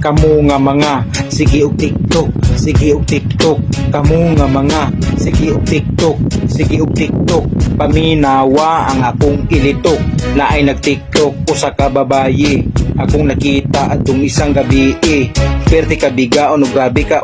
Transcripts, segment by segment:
Kamo nga mga sige og TikTok, sige og TikTok. Kamo nga mga sige og TikTok, sige og TikTok. Paminawa ang akong ilitok na ay nag-TikTok usa ka babayi. Akong nakita atong isang gabi Perte ka bigaon o grabe ka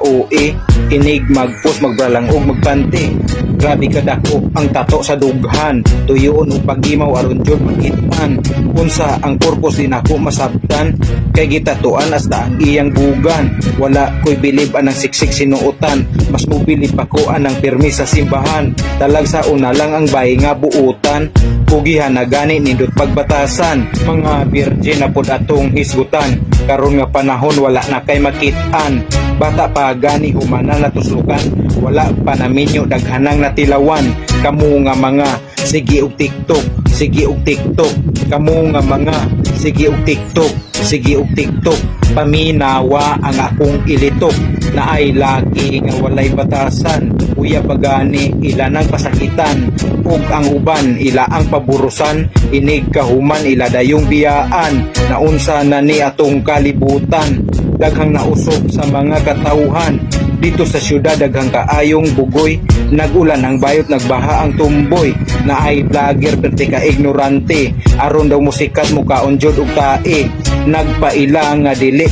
Inig magpost magbralang og magpanti. Grabe ka dako ang tato sa dughan. Tuyoon og pagimaw aron jud makitaan. Unsa ang purpose din ako masabtan. Kay gitatuan hasta ang iyang bugan. Wala ko'y bilib anang siksik sinuotan. Mas mobilib pa ko anang pirmi sa simbahan. Talag sa una lang ang bayi nga buutan. Pugihan na gani nindot pagbatasan. Mga virgin na pod atong hisgutan. Karon nga panahon wala na kay makitaan. Bata pa gani humana natuslukan. Wala pa naminyo daghanang natilawan. Kamo nga mga sige og TikTok, sige og TikTok. Kamo nga mga sige og TikTok, sige og TikTok. Paminawa ang akong ilitok na ay lagi nga walay batasan. Uya pagani ila nang pasakitan ug ang uban ila ang paburusan. Inig kahuman ila dayong biyaan. Naunsa na ni atong kalibutan. Daghang nausog sa mga katawhan. Dito sa syudad daghang kaayong bugoy. Nagulan ang bayot nagbaha ang tumboy. Na ay vlogger perti ka ignorante. Aron daw musikat mo kaon jud og tae. Nagpaila nga dili